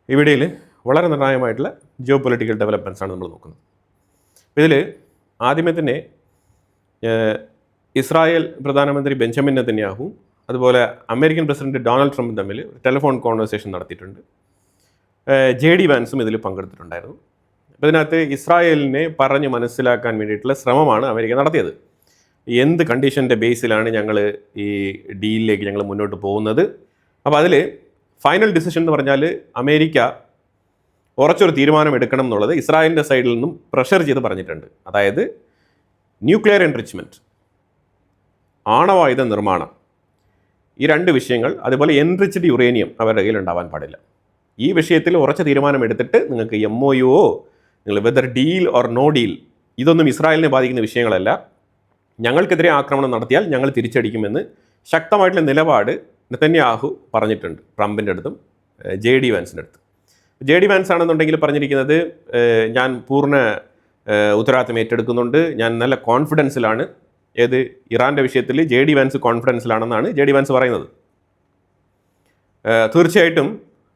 ഈ വീഡിയോയിൽ വളരെ നിർണായകമായിട്ടുള്ള ജിയോ പൊളിറ്റിക്കൽ ഡെവലപ്മെൻറ്റ്സ് ആണ് നമ്മൾ നോക്കുന്നത്. ഇതിൽ ആദ്യമേ തന്നെ ഇസ്രായേൽ പ്രധാനമന്ത്രി ബെഞ്ചമിൻ നെതന്യാഹു അതുപോലെ അമേരിക്കൻ പ്രസിഡന്റ് ഡൊണാൾഡ് ട്രംപും തമ്മിൽ ടെലിഫോൺ കോൺവെർസേഷൻ നടത്തിയിട്ടുണ്ട്. JD വാൻസും ഇതിൽ പങ്കെടുത്തിട്ടുണ്ടായിരുന്നു. അപ്പോൾ ഇതിനകത്ത് ഇസ്രായേലിനെ പറഞ്ഞ് മനസ്സിലാക്കാൻ വേണ്ടിയിട്ടുള്ള ശ്രമമാണ് അമേരിക്ക നടത്തിയത്. എന്ത് കണ്ടീഷൻ്റെ ബേസിലാണ് ഞങ്ങൾ ഈ ഡീലിലേക്ക് ഞങ്ങൾ മുന്നോട്ട് പോകുന്നത്. അപ്പോൾ അതിൽ ഫൈനൽ ഡിസിഷൻ എന്ന് പറഞ്ഞാൽ അമേരിക്ക ഉറച്ചൊരു തീരുമാനം എടുക്കണം എന്നുള്ളത് ഇസ്രായേലിൻ്റെ സൈഡിൽ നിന്നും പ്രഷർ ചെയ്ത് പറഞ്ഞിട്ടുണ്ട്. അതായത് ന്യൂക്ലിയർ എൻറിച്ച്മെൻറ്റ്, ആണവായുധ നിർമ്മാണം, ഈ രണ്ട് വിഷയങ്ങൾ, അതുപോലെ എൻറിച്ച്ഡ് യുറേനിയം അവരുടെ കയ്യിൽ ഉണ്ടാവാൻ പാടില്ല. ഈ വിഷയത്തിൽ ഉറച്ച തീരുമാനം എടുത്തിട്ട് നിങ്ങൾക്ക് MOU നിങ്ങൾ whether deal or no deal, ഇതൊന്നും ഇസ്രായേലിനെ ബാധിക്കുന്ന വിഷയങ്ങളല്ല. ഞങ്ങൾക്കെതിരെ ആക്രമണം നടത്തിയാൽ ഞങ്ങൾ തിരിച്ചടിക്കുമെന്ന് ശക്തമായിട്ടുള്ള നിലപാട് നെതന്യാഹു പറഞ്ഞിട്ടുണ്ട് ട്രംപിൻ്റെ അടുത്തും JD വാൻസിൻ്റെ അടുത്തും. JD വാൻസ് ആണെന്നുണ്ടെങ്കിൽ പറഞ്ഞിരിക്കുന്നത് ഞാൻ പൂർണ്ണ ഉത്തരവാദിത്തം ഏറ്റെടുക്കുന്നുണ്ട്, ഞാൻ നല്ല കോൺഫിഡൻസിലാണ്. ഏത് ഇറാൻ്റെ വിഷയത്തിൽ JD വാൻസ് കോൺഫിഡൻസിലാണെന്നാണ് JD വാൻസ് പറയുന്നത്. തീർച്ചയായിട്ടും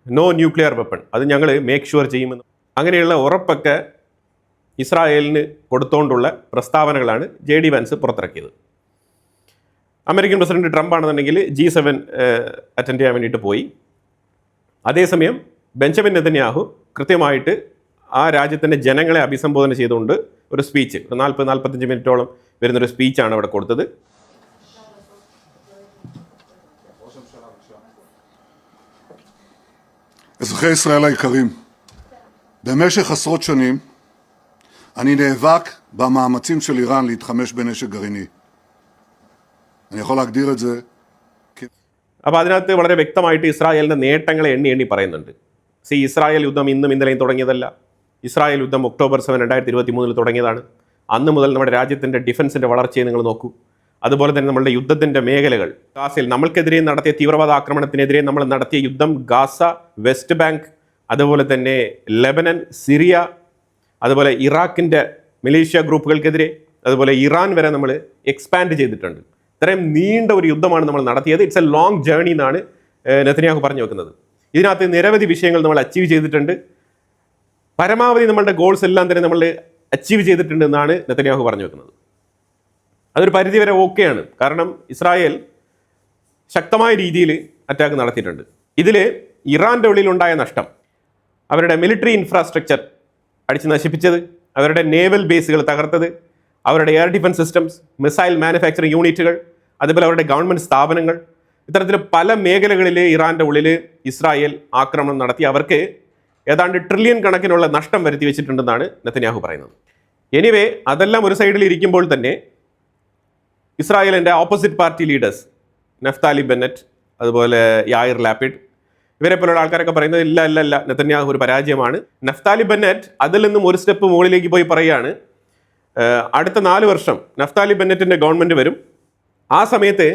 നോ ന്യൂക്ലിയർ വെപ്പൺ, അത് ഞങ്ങൾ മേക്ക് ഷുവർ ചെയ്യുമെന്ന് അങ്ങനെയുള്ള ഉറപ്പൊക്കെ ഇസ്രായേലിന് കൊടുത്തുകൊണ്ടുള്ള പ്രസ്താവനകളാണ് JD വാൻസ് പുറത്തിറക്കിയത്. അമേരിക്കൻ പ്രസിഡന്റ് ട്രംപ് ആണെന്നുണ്ടെങ്കിൽ G7 അറ്റൻഡ് ചെയ്യാൻ വേണ്ടിയിട്ട് പോയി. അതേസമയം ബെഞ്ചമിൻ നെതന്യാഹു കൃത്യമായിട്ട് ആ രാജ്യത്തിൻ്റെ ജനങ്ങളെ അഭിസംബോധന ചെയ്തുകൊണ്ട് ഒരു സ്പീച്ച്, 40-45 മിനിറ്റോളം വരുന്നൊരു സ്പീച്ചാണ് അവിടെ കൊടുത്തത്. אזרחי ישראל היקרים, במשך עשרות שנים אני נאבק במאמצים של איראן להתחמש בנשק גרעיני. אני יכול להגדיר את זה. അപ്പോൾ അതിനകത്ത് വളരെ വ്യക്തമായിട്ട് ഇസ്രായേലിൻ്റെ നേട്ടങ്ങളെ എണ്ണി പറയുന്നുണ്ട്. ഇസ്രായേൽ യുദ്ധം ഇന്നും ഇന്നലെയും തുടങ്ങിയതല്ല. ഇസ്രായേൽ യുദ്ധം ഒക്ടോബർ 7, 2023 തുടങ്ങിയതാണ്. അന്ന് മുതൽ നമ്മുടെ രാജ്യത്തിൻ്റെ ഡിഫൻസിൻ്റെ വളർച്ചയെ നിങ്ങൾ നോക്കൂ. അതുപോലെ തന്നെ നമ്മളുടെ യുദ്ധത്തിൻ്റെ മേഖലകൾ, ഗാസയിൽ നമ്മൾക്കെതിരെ നടത്തിയ തീവ്രവാദ ആക്രമണത്തിനെതിരെ നമ്മൾ നടത്തിയ യുദ്ധം, ഗാസ, വെസ്റ്റ് ബാങ്ക്, അതുപോലെ തന്നെ ലെബനൻ, സിറിയ, അതുപോലെ ഇറാഖിൻ്റെ മിലീഷ്യ ഗ്രൂപ്പുകൾക്കെതിരെ, അതുപോലെ ഇറാൻ വരെ നമ്മൾ എക്സ്പാൻഡ് ചെയ്തിട്ടുണ്ട്. ഇത്രയും നീണ്ട ഒരു യുദ്ധമാണ് നമ്മൾ നടത്തിയത്. ഇറ്റ്സ് എ ലോങ് ജേർണി എന്നാണ് നെതന്യാഹു പറഞ്ഞു വെക്കുന്നത്. ഇതിനകത്ത് നിരവധി വിഷയങ്ങൾ നമ്മൾ അച്ചീവ് ചെയ്തിട്ടുണ്ട്. പരമാവധി നമ്മളുടെ ഗോൾസ് എല്ലാം തന്നെ നമ്മൾ അച്ചീവ് ചെയ്തിട്ടുണ്ട് എന്നാണ് നെതന്യാഹു പറഞ്ഞു വെക്കുന്നത്. അതൊരു പരിധിവരെ ഓക്കെയാണ്. കാരണം ഇസ്രായേൽ ശക്തമായ രീതിയിൽ അറ്റാക്ക് നടത്തിയിട്ടുണ്ട്. ഇതിൽ ഇറാൻ്റെ ഉള്ളിലുണ്ടായ നഷ്ടം, അവരുടെ മിലിറ്ററി ഇൻഫ്രാസ്ട്രക്ചർ അടിച്ച് നശിപ്പിച്ചത്, അവരുടെ നേവൽ ബേസുകൾ തകർത്തത്, അവരുടെ air defence systems, missile manufacturing യൂണിറ്റുകൾ, അതുപോലെ അവരുടെ ഗവൺമെൻറ് സ്ഥാപനങ്ങൾ, ഇത്തരത്തിൽ പല മേഖലകളിൽ ഇറാൻ്റെ ഉള്ളിൽ ഇസ്രായേൽ ആക്രമണം നടത്തി അവർക്ക് ഏതാണ്ട് ട്രില്യൺ കണക്കിനുള്ള നഷ്ടം വരുത്തി വെച്ചിട്ടുണ്ടെന്നാണ് നെതന്യാഹു പറയുന്നത്. എനിവേ, അതെല്ലാം ഒരു സൈഡിൽ ഇരിക്കുമ്പോൾ തന്നെ ഇസ്രായേലിൻ്റെ opposite party leaders Naphtali Bennett, അതുപോലെ യായിർ ലാപ്പിഡ്, ഇവരെ പോലുള്ള ആൾക്കാരൊക്കെ പറയുന്നത് ഇല്ല നെതന്യാഹു ഒരു പരാജയമാണ്. നഫ്താലി ബെന്നറ്റ് അതിൽ നിന്നും ഒരു സ്റ്റെപ്പ് മുകളിലേക്ക് പോയി പറയുകയാണ്, അടുത്ത 4 വർഷം നഫ്താലി ബെന്നറ്റിൻ്റെ ഗവൺമെൻറ് വരും, ആ സമയത്ത്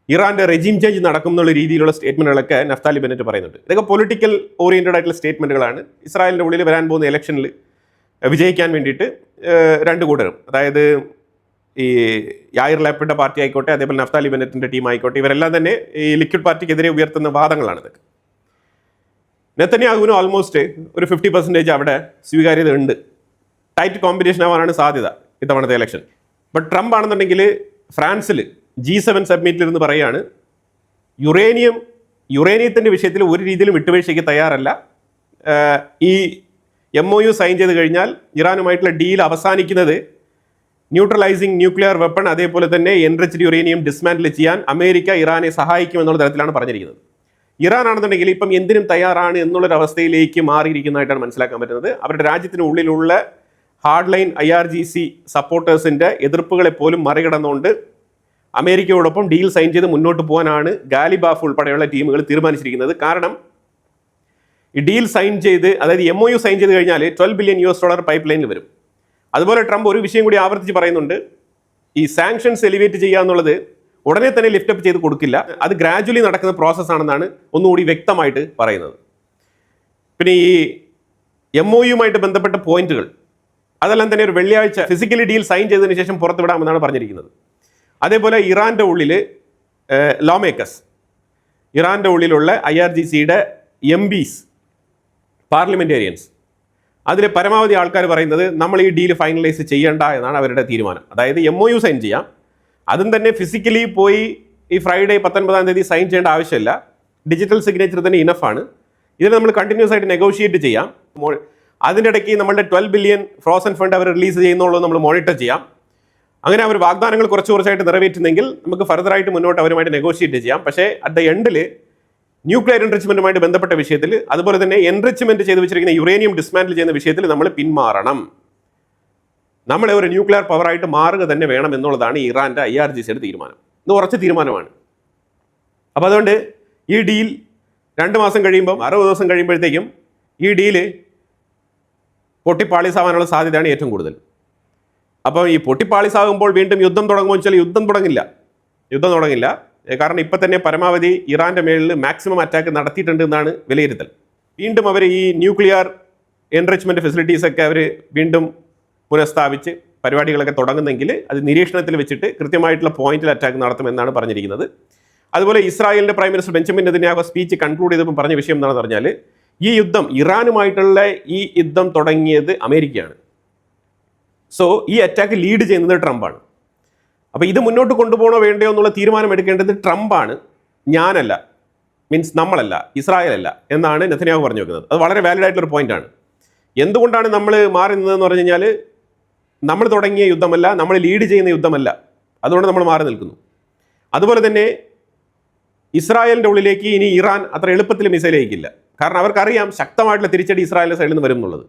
ഇറാൻ്റെ റെജീം ചേഞ്ച് നടക്കും എന്നുള്ള രീതിയിലുള്ള സ്റ്റേറ്റ്മെൻറ്റുകളൊക്കെ നഫ്താലി ബെന്നറ്റ് പറയുന്നുണ്ട്. ഇതൊക്കെ പൊളിറ്റിക്കൽ ഓറിയൻറ്റഡ് ആയിട്ടുള്ള സ്റ്റേറ്റ്മെൻറ്റുകളാണ്. ഇസ്രായേലിൻ്റെ ഉള്ളിൽ വരാൻ പോകുന്ന ഇലക്ഷനിൽ വിജയിക്കാൻ വേണ്ടിയിട്ട് രണ്ട് കൂട്ടരും, അതായത് ഈ യായിർ ലാപ്പിഡിൻ്റെ പാർട്ടി ആയിക്കോട്ടെ, അതേപോലെ നഫ്താലി ബെന്നറ്റിൻ്റെ ടീം ആയിക്കോട്ടെ, ഇവരെല്ലാം തന്നെ ഈ ലിക്വിഡ് പാർട്ടിക്കെതിരെ ഉയർത്തുന്ന വാദങ്ങളാണ് ഇതൊക്കെ. നെതന്യാഹുവിന് ഓൾമോസ്റ്റ് ഒരു 50% അവിടെ സ്വീകാര്യത ഉണ്ട്. ടൈറ്റ് കോമ്പറ്റീഷൻ ആവാനാണ് സാധ്യത ഇത്തവണത്തെ ഇലക്ഷൻ. ബട്ട് ട്രംപ് ആണെന്നുണ്ടെങ്കിൽ ഫ്രാൻസിൽ G7 സബ്മിറ്റിലിരുന്ന് പറയുകയാണ്, യുറേനിയത്തിൻ്റെ വിഷയത്തിൽ ഒരു രീതിയിലും വിട്ടുവീഴ്ചയ്ക്ക് തയ്യാറല്ല. ഈ MOU സൈൻ ചെയ്ത് കഴിഞ്ഞാൽ ഇറാനുമായിട്ടുള്ള ഡീൽ അവസാനിക്കുന്നത് ന്യൂട്രലൈസിങ് ന്യൂക്ലിയർ വെപ്പൺ, അതേപോലെ തന്നെ എൻറിച്ച്ഡ് യുറേനിയം ഡിസ്മാൻഡിൽ ചെയ്യാൻ അമേരിക്ക ഇറാനെ സഹായിക്കുമെന്നുള്ള തരത്തിലാണ് പറഞ്ഞിരിക്കുന്നത്. ഇറാൻ ആണെന്നുണ്ടെങ്കിൽ ഇപ്പം എന്തിനും തയ്യാറാണ് എന്നുള്ളൊരവസ്ഥയിലേക്ക് മാറിയിരിക്കുന്നതായിട്ടാണ് മനസ്സിലാക്കാൻ പറ്റുന്നത്. അവരുടെ രാജ്യത്തിന് ഉള്ളിലുള്ള ഹാർഡ് ലൈൻ IRGC സപ്പോർട്ടേഴ്സിൻ്റെ എതിർപ്പുകളെ പോലും മറികടന്നുകൊണ്ട് അമേരിക്കയോടൊപ്പം ഡീൽ സൈൻ ചെയ്ത് മുന്നോട്ട് പോകാനാണ് ഗാലിബാഫ് ഉൾപ്പെടെയുള്ള ടീമുകൾ തീരുമാനിച്ചിരിക്കുന്നത്. കാരണം ഈ ഡീൽ സൈൻ ചെയ്ത്, അതായത് MOU സൈൻ ചെയ്ത് കഴിഞ്ഞാൽ $12 ബില്യൺ പൈപ്പ് ലൈനിൽ വരും. അതുപോലെ ട്രംപ് ഒരു വിഷയം കൂടി ആവർത്തിച്ച് പറയുന്നുണ്ട്, ഈ സാങ്ഷൻസ് എലിവേറ്റ് ചെയ്യുക എന്നുള്ളത് ഉടനെ തന്നെ ലിഫ്റ്റപ്പ് ചെയ്ത് കൊടുക്കില്ല, അത് ഗ്രാജുവലി നടക്കുന്ന പ്രോസസ്സാണെന്നാണ് ഒന്നുകൂടി വ്യക്തമായിട്ട് പറയുന്നത്. പിന്നെ ഈ MOUമായിട്ട് ബന്ധപ്പെട്ട പോയിന്റുകൾ അതെല്ലാം തന്നെ ഒരു വെള്ളിയാഴ്ച ഫിസിക്കലി ഡീൽ സൈൻ ചെയ്തതിന് ശേഷം പുറത്തുവിടാമെന്നാണ് പറഞ്ഞിരിക്കുന്നത്. അതേപോലെ ഇറാൻ്റെ ഉള്ളിൽ ലോ മേക്കേഴ്സ്, ഇറാൻ്റെ ഉള്ളിലുള്ള IRGCയുടെ MPs പാർലമെൻറ്റേറിയൻസ്. അതിൽ പരമാവധി ആൾക്കാർ പറയുന്നത് നമ്മൾ ഈ ഡീൽ ഫൈനലൈസ് ചെയ്യേണ്ട എന്നാണ് അവരുടെ തീരുമാനം. അതായത് MOU സൈൻ ചെയ്യാം, അതും തന്നെ ഫിസിക്കലി പോയി ഈ ഫ്രൈഡേ 19-ാം തീയതി സൈൻ ചെയ്യേണ്ട ആവശ്യമില്ല, ഡിജിറ്റൽ സിഗ്നേച്ചർ തന്നെ ഇനഫാണ്. ഇതിൽ നമ്മൾ കണ്ടിന്യൂസ് ആയിട്ട് നെഗോഷിയേറ്റ് ചെയ്യാം. അതിൻ്റെ ഇടയ്ക്ക് നമ്മളുടെ 12 ബില്യൺ ഫ്രോസൺ ഫണ്ട് അവർ റിലീസ് ചെയ്യുന്നുള്ളത് നമ്മൾ മോണിറ്റർ ചെയ്യാം. അങ്ങനെ അവർ വാഗ്ദാനങ്ങൾ കുറച്ചായിട്ട് നിറവേറ്റുന്നെങ്കിൽ നമുക്ക് ഫർദറായിട്ട് മുന്നോട്ട് അവരുമായിട്ട് നെഗോഷിയേറ്റ് ചെയ്യാം. പക്ഷേ അറ്റ് ദ എൻഡിൽ ന്യൂക്ലിയർ എൻറിച്ച്മെന്റുമായിട്ട് ബന്ധപ്പെട്ട വിഷയത്തിൽ, അതുപോലെ തന്നെ എൻറിച്ച്മെന്റ് ചെയ്ത് വെച്ചിരിക്കുന്ന യുറേനിയം ഡിസ്മാൻഡിൽ ചെയ്യുന്ന വിഷയത്തിൽ നമ്മൾ പിന്മാറണം. നമ്മളെ ഒരു ന്യൂക്ലിയർ പവറായിട്ട് മാറുക തന്നെ വേണം എന്നുള്ളതാണ് ഇറാന്റെ IRGCയുടെ തീരുമാനം. ഇത് ഉറച്ച തീരുമാനമാണ്. അപ്പോൾ അതുകൊണ്ട് ഈ ഡീൽ 2 മാസം കഴിയുമ്പം 60 ദിവസം കഴിയുമ്പോഴത്തേക്കും ഈ ഡീല് പൊട്ടിപ്പാളിസാവാനുള്ള സാധ്യതയാണ് ഏറ്റവും കൂടുതൽ. അപ്പം ഈ പൊട്ടിപ്പാളിസാകുമ്പോൾ വീണ്ടും യുദ്ധം തുടങ്ങുമെന്ന് വെച്ചാൽ യുദ്ധം തുടങ്ങില്ല. കാരണം ഇപ്പം തന്നെ പരമാവധി ഇറാന്റെ മേളിൽ മാക്സിമം അറ്റാക്ക് നടത്തിയിട്ടുണ്ട് എന്നാണ് വിലയിരുത്തൽ. വീണ്ടും അവർ ഈ ന്യൂക്ലിയർ എൻറിച്ച്മെന്റ് ഫെസിലിറ്റീസ് ഒക്കെ അവർ വീണ്ടും പുനഃസ്ഥാപിച്ച് പരിപാടികളൊക്കെ തുടങ്ങുന്നെങ്കിൽ അത് നിരീക്ഷണത്തിൽ വെച്ചിട്ട് കൃത്യമായിട്ടുള്ള പോയിന്റിൽ അറ്റാക്ക് നടത്തുമെന്നാണ് പറഞ്ഞിരിക്കുന്നത്. അതുപോലെ ഇസ്രായേലിന്റെ prime minister Benjamin Netanyahu speech conclude ചെയ്തപ്പോൾ പറഞ്ഞ വിഷയം എന്താണെന്ന് പറഞ്ഞാൽ, ഈ യുദ്ധം ഇറാനുമായിട്ടുള്ള ഈ യുദ്ധം തുടങ്ങിയത് അമേരിക്കയാണ്. സോ ഈ അറ്റാക്ക് ലീഡ് ചെയ്യുന്നത് ട്രംപാണ്. അപ്പോൾ ഇത് മുന്നോട്ട് കൊണ്ടുപോകണോ വേണ്ടയോ എന്നുള്ള തീരുമാനം എടുക്കേണ്ടത് ട്രംപാണ്, ഞാനല്ല, മീൻസ് നമ്മളല്ല, ഇസ്രായേലല്ല എന്നാണ് നെതന്യാഹു പറഞ്ഞു വെക്കുന്നത്. അത് വളരെ വാലിഡ് ആയിട്ടുള്ളൊരു പോയിന്റാണ്. എന്തുകൊണ്ടാണ് നമ്മൾ മാറി നിന്നതെന്ന് പറഞ്ഞു കഴിഞ്ഞാൽ, നമ്മൾ തുടങ്ങിയ യുദ്ധമല്ല, നമ്മൾ ലീഡ് ചെയ്യുന്ന യുദ്ധമല്ല, അതുകൊണ്ട് നമ്മൾ മാറി നിൽക്കുന്നു. അതുപോലെ തന്നെ ഇസ്രായേലിൻ്റെ ഉള്ളിലേക്ക് ഇനി ഇറാൻ അത്ര എളുപ്പത്തിൽ മിസൈൽ അയക്കില്ല. കാരണം അവർക്കറിയാം ശക്തമായിട്ടുള്ള തിരിച്ചടി ഇസ്രായേലിൻ്റെ സൈഡിൽ നിന്ന് വരും എന്നുള്ളത്.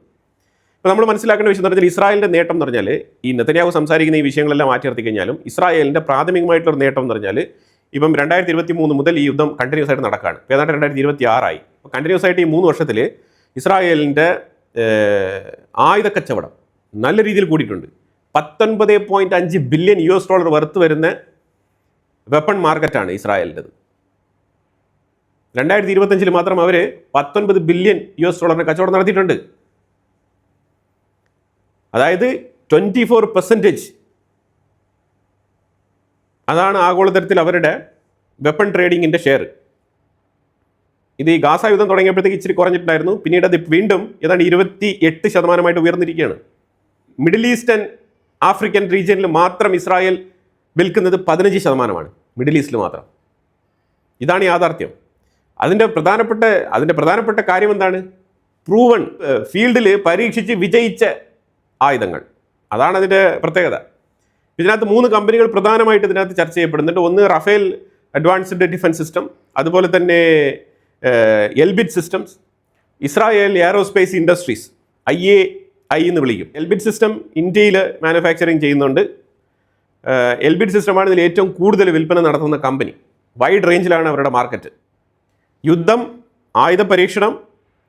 ഇപ്പോൾ നമ്മൾ മനസ്സിലാക്കേണ്ട വിഷയം എന്ന് പറഞ്ഞാൽ, ഇസ്രായേലിൻ്റെ നേട്ടം എന്ന് പറഞ്ഞാൽ, ഈ നെതന്യാഹു സംസാരിക്കുന്ന ഈ വിഷയങ്ങളെല്ലാം മാറ്റി നിർത്തി കഴിഞ്ഞാലും ഇസ്രായേലിൻ്റെ പ്രാഥമികമായിട്ടുള്ള നേട്ടം എന്ന് പറഞ്ഞാൽ, ഇപ്പം 2023 മുതൽ ഈ യുദ്ധം കണ്ടിന്യൂസ് ആയിട്ട് നടക്കുകയാണ്. ഇപ്പോൾ ഏതാണ്ട് 2026 ആയി. അപ്പോൾ കണ്ടിന്യൂസ് ആയിട്ട് ഈ 3 വർഷത്തിൽ ഇസ്രായേലിൻ്റെ ആയുധ കച്ചവടം നല്ല രീതിയിൽ കൂടിയിട്ടുണ്ട്. $19.5 ബില്യൺ വർത്ത് വരുന്ന വെപ്പൺ മാർക്കറ്റാണ് ഇസ്രായേലിൻ്റെത്. 2025 മാത്രം അവർ $19 ബില്യൺ കച്ചവടം നടത്തിയിട്ടുണ്ട്. അതായത് 24%. അതാണ് ആഗോളതലത്തിൽ അവരുടെ വെപ്പൺ ട്രേഡിങ്ങിൻ്റെ ഷെയർ. ഇത് ഈ ഗാസ യുദ്ധം തുടങ്ങിയപ്പോഴത്തേക്ക് ഇച്ചിരി കുറഞ്ഞിട്ടുണ്ടായിരുന്നു. പിന്നീട് അത് വീണ്ടും ഏതാണ്ട് 28% ഉയർന്നിരിക്കുകയാണ്. മിഡിൽ ഈസ്റ്റ് ആൻഡ് ആഫ്രിക്കൻ റീജിയനിൽ മാത്രം ഇസ്രായേൽ വിൽക്കുന്നത് 15%. മിഡിൽ ഈസ്റ്റിൽ മാത്രം. ഇതാണ് യാഥാർത്ഥ്യം. അതിൻ്റെ പ്രധാനപ്പെട്ട കാര്യം എന്താണ്? പ്രൂവൺ, ഫീൽഡിൽ പരീക്ഷിച്ച് വിജയിച്ച ആയുധങ്ങൾ. അതാണ് അതിൻ്റെ പ്രത്യേകത. ഇതിനകത്ത് 3 കമ്പനികൾ പ്രധാനമായിട്ട് ഇതിനകത്ത് ചർച്ച ചെയ്യപ്പെടുന്നുണ്ട്. ഒന്ന് റഫേൽ അഡ്വാൻസ്ഡ് ഡിഫൻസ് സിസ്റ്റം, അതുപോലെ തന്നെ Elbit systems, Israel aerospace industries, IAI എന്ന് വിളിക്കും. എൽബിറ്റ് സിസ്റ്റം ഇന്ത്യയിൽ മാനുഫാക്ചറിങ് ചെയ്യുന്നുണ്ട്. എൽബിറ്റ് സിസ്റ്റമാണ് ഇതിൽ ഏറ്റവും കൂടുതൽ വിൽപ്പന നടത്തുന്ന കമ്പനി. വൈഡ് റേഞ്ചിലാണ് അവരുടെ മാർക്കറ്റ്. യുദ്ധം, ആയുധ പരീക്ഷണം,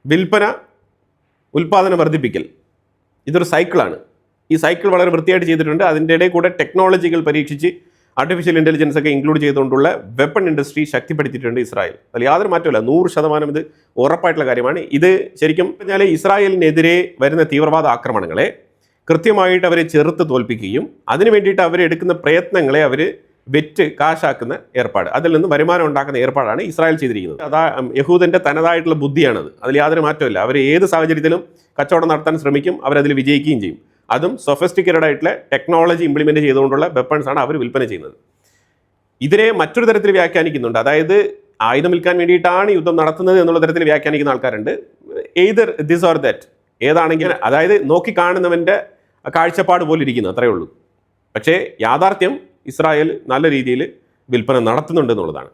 വിൽപ്പന, ഉൽപ്പാദനം വർദ്ധിപ്പിക്കൽ, ഇതൊരു സൈക്കിളാണ്. ഈ സൈക്കിൾ വളരെ വൃത്തിയായിട്ട് ചെയ്തിട്ടുണ്ട്. അതിൻ്റെ ഇടയിൽ കൂടെ ടെക്നോളജികൾ പരീക്ഷിച്ച് ആർട്ടിഫിഷ്യൽ ഇൻ്റലിജൻസ് ഒക്കെ ഇൻക്ലൂഡ് ചെയ്തുകൊണ്ടുള്ള വെപ്പൺ ഇൻഡസ്ട്രി ശക്തിപ്പെടുത്തിയിട്ടുണ്ട് ഇസ്രായേൽ. അതിൽ യാതൊരു മാറ്റമില്ല, 100% ഇത് ഉറപ്പായിട്ടുള്ള കാര്യമാണ്. ഇത് ശരിക്കും പറഞ്ഞാൽ ഇസ്രായേലിനെതിരെ വരുന്ന തീവ്രവാദ ആക്രമണങ്ങളെ കൃത്യമായിട്ട് അവരെ ചെറുത്ത് തോൽപ്പിക്കുകയും അതിനു വേണ്ടിയിട്ട് അവരെടുക്കുന്ന പ്രയത്നങ്ങളെ അവർ വെറ്റ് കാശാക്കുന്ന ഏർപ്പാട്, അതിൽ നിന്ന് വരുമാനം ഉണ്ടാക്കുന്ന ഏർപ്പാടാണ് ഇസ്രായേൽ ചെയ്തിരിക്കുന്നത്. യഹൂദൻ്റെ തനതായിട്ടുള്ള ബുദ്ധിയാണത്. അതിൽ യാതൊരു മാറ്റമില്ല. അവർ ഏത് സാഹചര്യത്തിലും കച്ചവടം നടത്താൻ ശ്രമിക്കും, അവരതിൽ വിജയിക്കുകയും ചെയ്യും. അതും സൊഫിസ്റ്റിക്കേറ്റഡ് ആയിട്ടുള്ള ടെക്നോളജി ഇംപ്ലിമെൻറ്റ് ചെയ്തുകൊണ്ടുള്ള വെപ്പൺസാണ് അവർ വിൽപ്പന ചെയ്യുന്നത്. ഇതിനെ മറ്റൊരു തരത്തിൽ വ്യാഖ്യാനിക്കുന്നുണ്ട്. അതായത് ആയുധം വിൽക്കാൻ വേണ്ടിയിട്ടാണ് യുദ്ധം നടത്തുന്നത് എന്നുള്ള തരത്തിൽ വ്യാഖ്യാനിക്കുന്ന ആൾക്കാരുണ്ട്. എയ്തർ ദിസ് ഓർ ദാറ്റ്, ഏതാണെങ്കിലും, അതായത് നോക്കി കാണുന്നവൻ്റെ കാഴ്ചപ്പാട് പോലെ ഇരിക്കുന്നു, അത്രയേ ഉള്ളൂ. പക്ഷേ യാഥാർത്ഥ്യം ഇസ്രായേൽ നല്ല രീതിയിൽ വിൽപ്പന നടത്തുന്നുണ്ട് എന്നുള്ളതാണ്.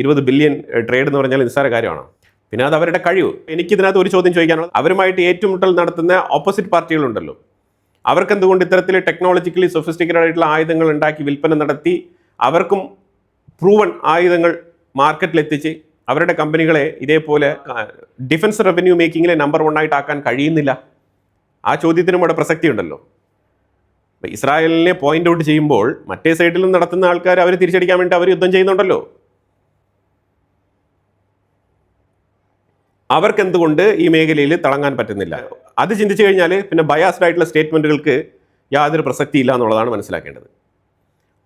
20 ബില്യൺ ട്രേഡ് എന്ന് പറഞ്ഞാൽ നിസ്സാര കാര്യമാണോ? പിന്നെ അത് അവരുടെ കഴിവ്. എനിക്കിതിനകത്ത് ഒരു ചോദ്യം ചോദിക്കാനുള്ളത്, അവരുമായിട്ട് ഏറ്റുമുട്ടൽ നടത്തുന്ന ഓപ്പോസിറ്റ് പാർട്ടികളുണ്ടല്ലോ, അവർക്കെന്തുകൊണ്ട് ഇത്തരത്തിൽ ടെക്നോളജിക്കലി സൊഫിസ്റ്റിക്കേറ്റഡ് ആയിട്ടുള്ള ആയുധങ്ങൾ ഉണ്ടാക്കി വിൽപ്പന നടത്തി അവർക്കും പ്രൂവൺ ആയുധങ്ങൾ മാർക്കറ്റിലെത്തിച്ച് അവരുടെ കമ്പനികളെ ഇതേപോലെ ഡിഫൻസ് റവന്യൂ മേക്കിങ്ങിലെ നമ്പർ 1 ആയിട്ട് ആക്കാൻ കഴിയുന്നില്ല? ആ ചോദ്യത്തിനും ഇവിടെ പ്രസക്തി ഉണ്ടല്ലോ. ഇസ്രായേലിനെ പോയിന്റ് ഔട്ട് ചെയ്യുമ്പോൾ മറ്റേ സൈഡിലും നടത്തുന്ന ആൾക്കാർ അവർ തിരിച്ചടിക്കാൻ വേണ്ടി അവർ യുദ്ധം ചെയ്യുന്നുണ്ടല്ലോ. അവർക്ക് എന്തുകൊണ്ട് ഈ മേഖലയിൽ തിളങ്ങാൻ പറ്റുന്നില്ല? അത് ചിന്തിച്ചു കഴിഞ്ഞാൽ പിന്നെ ബയാസ്ഡ് ആയിട്ടുള്ള സ്റ്റേറ്റ്മെൻറ്റുകൾക്ക് യാതൊരു പ്രസക്തിയില്ല എന്നുള്ളതാണ് മനസ്സിലാക്കേണ്ടത്.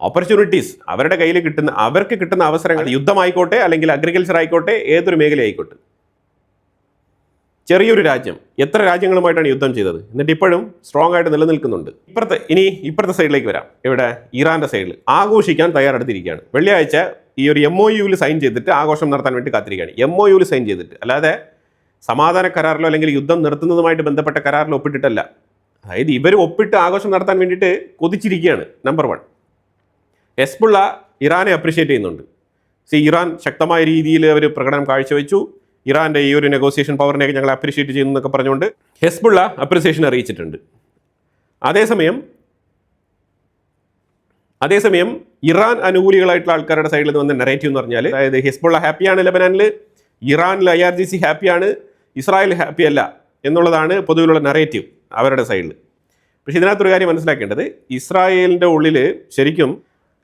ഓപ്പർച്യൂണിറ്റീസ് അവരുടെ കയ്യിൽ കിട്ടുന്ന, അവർക്ക് കിട്ടുന്ന അവസരങ്ങൾ, യുദ്ധമായിക്കോട്ടെ അല്ലെങ്കിൽ അഗ്രികൾച്ചർ ആയിക്കോട്ടെ, ഏതൊരു മേഖല ആയിക്കോട്ടെ, ചെറിയൊരു രാജ്യം എത്ര രാജ്യങ്ങളുമായിട്ടാണ് യുദ്ധം ചെയ്തത്, എന്നിട്ട് ഇപ്പോഴും സ്ട്രോങ് ആയിട്ട് നിലനിൽക്കുന്നുണ്ട്. ഇപ്പുറത്തെ സൈഡിലേക്ക് വരാം. ഇവിടെ ഇറാന്റെ സൈഡിൽ ആഘോഷിക്കാൻ തയ്യാറെടുത്തിരിക്കുകയാണ്. വെള്ളിയാഴ്ച ഈ ഒരു MOU സൈൻ ചെയ്തിട്ട് ആഘോഷം നടത്താൻ വേണ്ടി കാത്തിരിക്കുകയാണ്. MOU സൈൻ ചെയ്തിട്ട്, അല്ലാതെ സമാധാന കരാറിലോ അല്ലെങ്കിൽ യുദ്ധം നിർത്തുന്നതുമായിട്ട് ബന്ധപ്പെട്ട കരാറിലോ ഒപ്പിട്ടിട്ടല്ല. അതായത് ഇവർ ഒപ്പിട്ട് ആഘോഷം നടത്താൻ വേണ്ടിയിട്ട് കൊതിച്ചിരിക്കുകയാണ്. നമ്പർ 1, ഹെസ്ബുള്ള ഇറാനെ അപ്രിഷ്യേറ്റ് ചെയ്യുന്നുണ്ട്. ഇറാൻ ശക്തമായ രീതിയിൽ അവർ പ്രകടനം കാഴ്ചവെച്ചു. ഇറാന്റെ ഈ ഒരു നെഗോസിയേഷൻ പവറിനെയൊക്കെ ഞങ്ങൾ അപ്രിഷ്യേറ്റ് ചെയ്യുന്നു എന്നൊക്കെ പറഞ്ഞുകൊണ്ട് ഹെസ്ബുള്ള അപ്രിസിയേഷൻ അറിയിച്ചിട്ടുണ്ട്. അതേസമയം ഇറാൻ അനുകൂലികളായിട്ടുള്ള ആൾക്കാരുടെ സൈഡിൽ നിന്ന് വന്ന നെറേറ്റീവ് എന്ന് പറഞ്ഞാൽ, അതായത് ഹെസ്ബുള്ള ഹാപ്പിയാണ് ലബനാനിൽ, ഇറാനിൽ IRGC ഹാപ്പിയാണ്, ഇസ്രായേൽ ഹാപ്പി അല്ല എന്നുള്ളതാണ് പൊതുവിലുള്ള നെറേറ്റീവ് അവരുടെ സൈഡിൽ. പക്ഷേ ഇതിനകത്തൊരു കാര്യം മനസ്സിലാക്കേണ്ടത്, ഇസ്രായേലിൻ്റെ ഉള്ളിൽ ശരിക്കും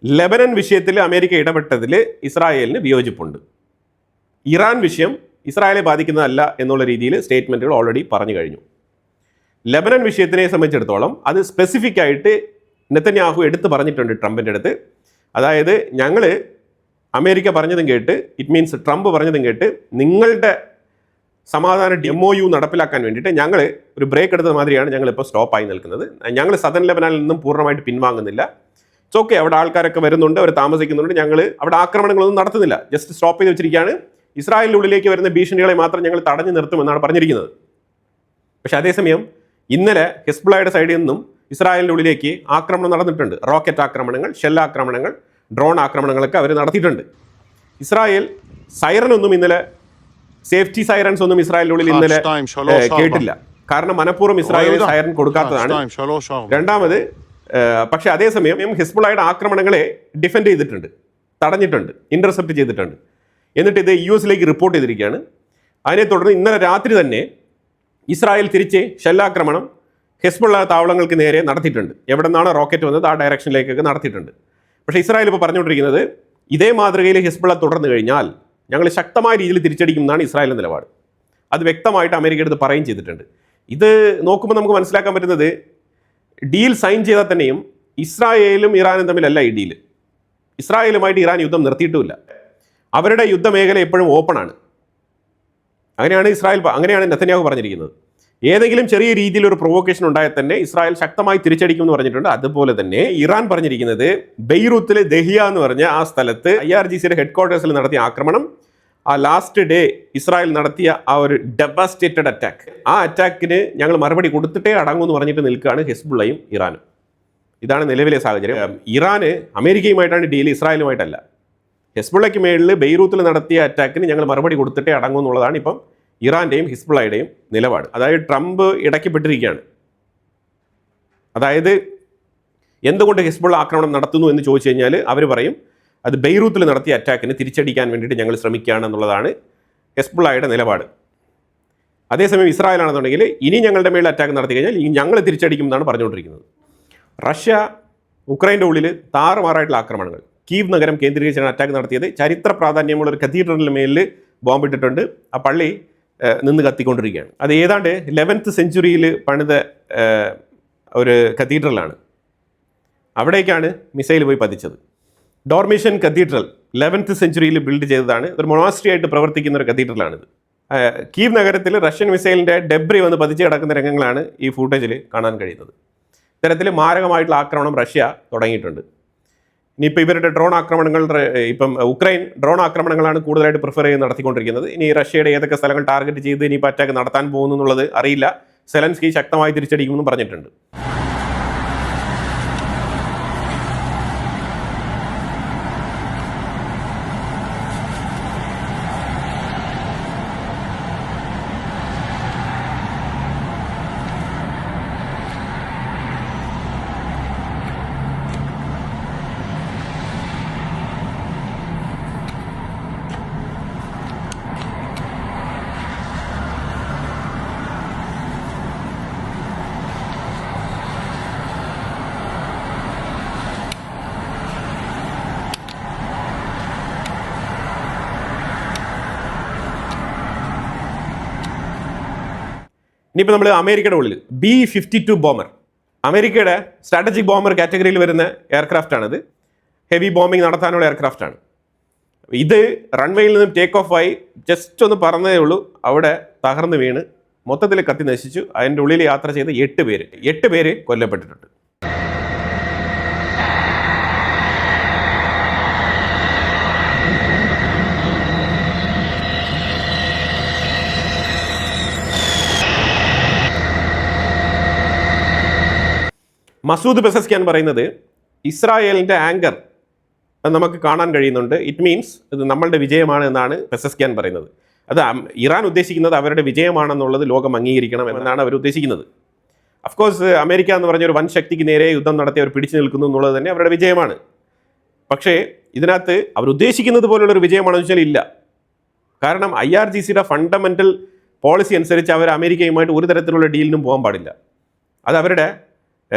ലെബനൻ വിഷയത്തിൽ അമേരിക്ക ഇടപെട്ടതിൽ ഇസ്രായേലിന് വിയോജിപ്പുണ്ട്. ഇറാൻ വിഷയം ഇസ്രായേലെ ബാധിക്കുന്നതല്ല എന്നുള്ള രീതിയിൽ സ്റ്റേറ്റ്മെൻറ്റുകൾ ഓൾറെഡി പറഞ്ഞു കഴിഞ്ഞു. ലെബനൻ വിഷയത്തിനെ സംബന്ധിച്ചിടത്തോളം അത് സ്പെസിഫിക് ആയിട്ട് നെതന്യാഹു എടുത്ത് പറഞ്ഞിട്ടുണ്ട് ട്രംപിൻ്റെ അടുത്ത്. അതായത് ഞങ്ങൾ അമേരിക്ക പറഞ്ഞതും കേട്ട്, ഇറ്റ് മീൻസ് ട്രംപ് പറഞ്ഞതും കേട്ട് നിങ്ങളുടെ സമാധാന MOU നടപ്പിലാക്കാൻ വേണ്ടിയിട്ട് ഞങ്ങൾ ഒരു ബ്രേക്ക് എടുത്ത മാതിരിയാണ് ഞങ്ങളിപ്പോൾ സ്റ്റോപ്പായി നിൽക്കുന്നത്. ഞങ്ങൾ സദൻ ലെബനാനിൽ നിന്നും പൂർണ്ണമായിട്ട് പിൻവാങ്ങുന്നില്ല. ഇറ്റ്സ് ഓക്കെ, അവിടെ ആൾക്കാരൊക്കെ വരുന്നുണ്ട്, അവർ താമസിക്കുന്നുണ്ട്, ഞങ്ങൾ അവിടെ ആക്രമണങ്ങളൊന്നും നടത്തുന്നില്ല, ജസ്റ്റ് സ്റ്റോപ്പ് ചെയ്ത് വെച്ചിരിക്കുകയാണ്. ഇസ്രായേലിൻ്റെ ഉള്ളിലേക്ക് വരുന്ന ഭീഷണികളെ മാത്രം ഞങ്ങൾ തടഞ്ഞു നിർത്തുമെന്നാണ് പറഞ്ഞിരിക്കുന്നത്. പക്ഷേ അതേസമയം ഇന്നലെ ഹിസ്ബുള്ളയുടെ സൈഡിൽ നിന്നും ഇസ്രായേലിൻ്റെ ഉള്ളിലേക്ക് ആക്രമണം നടന്നിട്ടുണ്ട്. റോക്കറ്റ് ആക്രമണങ്ങൾ, ഷെൽ ആക്രമണങ്ങൾ, ഡ്രോൺ ആക്രമണങ്ങളൊക്കെ അവർ നടത്തിയിട്ടുണ്ട്. ഇസ്രായേൽ സൈറനൊന്നും ഇന്നലെ, സേഫ്റ്റി സൈറൻസ് ഒന്നും ഇസ്രായേലിൻ്റെ ഉള്ളിൽ ഇന്നലെ കേട്ടില്ല. കാരണം മനഃപൂർവ്വം ഇസ്രായേൽ സൈറൻ കൊടുക്കാത്തതാണ്. രണ്ടാമത്, പക്ഷേ അതേസമയം ഹിസ്ബുള്ളയുടെ ആക്രമണങ്ങളെ ഡിഫെൻഡ് ചെയ്തിട്ടുണ്ട്, തടഞ്ഞിട്ടുണ്ട്, ഇന്റർസെപ്റ്റ് ചെയ്തിട്ടുണ്ട്. എന്നിട്ട് ഇത് US റിപ്പോർട്ട് ചെയ്തിരിക്കുകയാണ്. അതിനെ തുടർന്ന് ഇന്നലെ രാത്രി തന്നെ ഇസ്രായേൽ തിരിച്ച് ഷെല്ലാക്രമണം ഹിസ്ബുള്ള താവളങ്ങൾക്ക് നേരെ നടത്തിയിട്ടുണ്ട്. എവിടെ നിന്നാണ് റോക്കറ്റ് വന്നത് ആ ഡയറക്ഷനിലേക്കൊക്കെ നടത്തിയിട്ടുണ്ട്. പക്ഷേ ഇസ്രായേൽ ഇപ്പോൾ പറഞ്ഞുകൊണ്ടിരിക്കുന്നത്, ഇതേ മാതൃകയിൽ ഹിസ്ബുള്ള തുടർന്നു കഴിഞ്ഞാൽ ഞങ്ങൾ ശക്തമായ രീതിയിൽ തിരിച്ചടിക്കുമെന്നാണ് ഇസ്രായേലിൻ്റെ നിലപാട്. അത് വ്യക്തമായിട്ട് അമേരിക്കയുടെ അടുത്ത് പറയുകയും ചെയ്തിട്ടുണ്ട്. ഇത് നോക്കുമ്പോൾ നമുക്ക് മനസ്സിലാക്കാൻ പറ്റുന്നത്, ഡീൽ സൈൻ ചെയ്താൽ തന്നെയും ഇസ്രായേലും ഇറാനും തമ്മിലല്ല ഈ ഡീൽ. ഇസ്രായേലുമായിട്ട് ഇറാൻ യുദ്ധം നിർത്തിയിട്ടുമില്ല. അവരുടെ യുദ്ധമേഖല എപ്പോഴും ഓപ്പൺ ആണ്. അങ്ങനെയാണ് നെതന്യാഹു പറഞ്ഞിരിക്കുന്നത്. ഏതെങ്കിലും ചെറിയ രീതിയിൽ ഒരു പ്രൊവോക്കേഷൻ ഉണ്ടായാൽ തന്നെ ഇസ്രായേൽ ശക്തമായി തിരിച്ചടിക്കുമെന്ന് പറഞ്ഞിട്ടുണ്ട്. അതുപോലെ തന്നെ ഇറാൻ പറഞ്ഞിരിക്കുന്നത്, ബെയ്റൂത്തിലെ ദഹിയ എന്ന് പറഞ്ഞ ആ സ്ഥലത്ത് IRGC ഹെഡ്ക്വാർട്ടേഴ്സിൽ നടത്തിയ ആക്രമണം, ആ ലാസ്റ്റ് ഡേ ഇസ്രായേൽ നടത്തിയ ആ ഒരു ഡെവാസ്റ്റേറ്റഡ് അറ്റാക്ക്, ആ അറ്റാക്കിന് ഞങ്ങൾ മറുപടി കൊടുത്തിട്ടേ അടങ്ങൂ എന്ന് പറഞ്ഞിട്ട് നിൽക്കുകയാണ് ഹിസ്ബുള്ളയും ഇറാനും. ഇതാണ് നിലവിലെ സാഹചര്യം. ഇറാന് അമേരിക്കയുമായിട്ടാണ് ഡീൽ, ഇസ്രായേലുമായിട്ടല്ല. ഹിസ്ബുള്ളയ്ക്ക് മേളിൽ ബെയ്റൂത്തിൽ നടത്തിയ അറ്റാക്കിന് ഞങ്ങൾ മറുപടി കൊടുത്തിട്ടേ അടങ്ങൂ എന്നുള്ളതാണ് ഇപ്പം ഇറാൻ്റെയും ഹിസ്ബുള്ളയുടെയും നിലപാട്. അതായത് ട്രംപ് ഇടയ്ക്കപ്പെട്ടിരിക്കുകയാണ്. അതായത് എന്തുകൊണ്ട് ഹിസ്ബുള്ള ആക്രമണം നടത്തുന്നു എന്ന് ചോദിച്ചു കഴിഞ്ഞാൽ അവർ പറയും, അത് ബെയ്റൂത്തിൽ നടത്തിയ അറ്റാക്കിന് തിരിച്ചടിക്കാൻ വേണ്ടിയിട്ട് ഞങ്ങൾ ശ്രമിക്കുകയാണെന്നുള്ളതാണ് ഹിസ്ബുള്ളയുടെ നിലപാട്. അതേസമയം ഇസ്രായേലാണെന്നുണ്ടെങ്കിൽ ഇനി ഞങ്ങളുടെ മേളിൽ അറ്റാക്ക് നടത്തി കഴിഞ്ഞാൽ ഞങ്ങൾ തിരിച്ചടിക്കും എന്നാണ് പറഞ്ഞുകൊണ്ടിരിക്കുന്നത്. റഷ്യ ഉക്രൈൻ്റെ ഉള്ളിൽ താറുമാറായിട്ടുള്ള ആക്രമണങ്ങൾ, കീവ് നഗരം കേന്ദ്രീകരിച്ചാണ് അറ്റാക്ക് നടത്തിയത്. ചരിത്ര പ്രാധാന്യമുള്ള ഒരു കത്തീഡ്രലിന് മേലിൽ ബോംബിട്ടിട്ടുണ്ട്. ആ പള്ളി നിന്ന് കത്തിക്കൊണ്ടിരിക്കുകയാണ്. അത് ഏതാണ്ട് 11th സെഞ്ച്വറിയിൽ പണിത ഒരു കത്തീഡ്രലാണ്. അവിടേക്കാണ് മിസൈൽ പോയി പതിച്ചത്. ഡോർമിഷൻ കത്തീഡ്രൽ 11th സെഞ്ച്വറിയിൽ ബിൽഡ് ചെയ്തതാണ്. ഒരു മൊണാസ്ട്രി ആയിട്ട് പ്രവർത്തിക്കുന്ന ഒരു കത്തീഡ്രലാണിത്. കീവ് നഗരത്തിൽ റഷ്യൻ മിസൈലിൻ്റെ ഡെബ്രി വന്ന് പതിച്ച് കിടക്കുന്ന രംഗങ്ങളാണ് ഈ ഫൂട്ടേജിൽ കാണാൻ കഴിയുന്നത്. ഇത്തരത്തിൽ മാരകമായിട്ടുള്ള ആക്രമണം റഷ്യ തുടങ്ങിയിട്ടുണ്ട്. ഇനിയിപ്പോൾ ഇവരുടെ ഡ്രോൺ ആക്രമണങ്ങൾ, ഇപ്പം ഉക്രൈൻ ഡ്രോൺ ആക്രമണങ്ങളാണ് കൂടുതലായിട്ട് പ്രിഫർ ചെയ്ത് നടത്തിക്കൊണ്ടിരിക്കുന്നത്. ഇനി റഷ്യയുടെ ഏതൊക്കെ സ്ഥലങ്ങൾ ടാർഗറ്റ് ചെയ്ത് ഇനിയിപ്പോൾ അറ്റാക്ക് നടത്താൻ പോകുന്നു എന്നുള്ളത് അറിയില്ല. സെലൻസ്കി ശക്തമായി തിരിച്ചടിക്കുമെന്നും പറഞ്ഞിട്ടുണ്ട്. ഇനിയിപ്പോൾ നമ്മൾ അമേരിക്കയുടെ ഉള്ളിൽ B-52 ബോമർ, അമേരിക്കയുടെ സ്ട്രാറ്റജിക് ബോമർ കാറ്റഗറിയിൽ വരുന്ന എയർക്രാഫ്റ്റാണിത്. ഹെവി ബോംബിംഗ് നടത്താനുള്ള എയർക്രാഫ്റ്റാണ്. ഇത് റൺവേയിൽ നിന്നും ടേക്ക് ഓഫ് ആയി ജസ്റ്റ് ഒന്ന് പറന്നതേ ഉള്ളൂ, അവിടെ തകർന്ന് വീണ് മൊത്തത്തിൽ കത്തി നശിച്ചു. അതിൻ്റെ ഉള്ളിൽ യാത്ര ചെയ്ത 8 പേര് കൊല്ലപ്പെട്ടിട്ടുണ്ട്. മസൂദ് പെസസ്ക്യാൻ പറയുന്നത് ഇസ്രായേലിൻ്റെ ആങ്കർ നമുക്ക് കാണാൻ കഴിയുന്നുണ്ട്. ഇറ്റ് മീൻസ് ഇത് നമ്മളുടെ വിജയമാണ് എന്നാണ് പെസസ്ക്യാൻ പറയുന്നത്. അത് ഇറാൻ ഉദ്ദേശിക്കുന്നത് അവരുടെ വിജയമാണെന്നുള്ളത് ലോകം അംഗീകരിക്കണം എന്നാണ് അവർ ഉദ്ദേശിക്കുന്നത്. അഫ്കോഴ്സ് അമേരിക്ക എന്ന് പറഞ്ഞ ഒരു വൻ ശക്തിക്ക് നേരെ യുദ്ധം നടത്തി അവർ പിടിച്ചു നിൽക്കുന്നു എന്നുള്ളത് തന്നെ അവരുടെ വിജയമാണ്. പക്ഷേ ഇതിനകത്ത് അവർ ഉദ്ദേശിക്കുന്നത് പോലുള്ളൊരു വിജയമാണെന്ന് വെച്ചാൽ ഇല്ല. കാരണം IRGCയുടെ ഫണ്ടമെൻ്റൽ പോളിസി അനുസരിച്ച് അവർ അമേരിക്കയുമായിട്ട് ഒരു തരത്തിലുള്ള ഡീലിനും പോകാൻ പാടില്ല. അത് അവരുടെ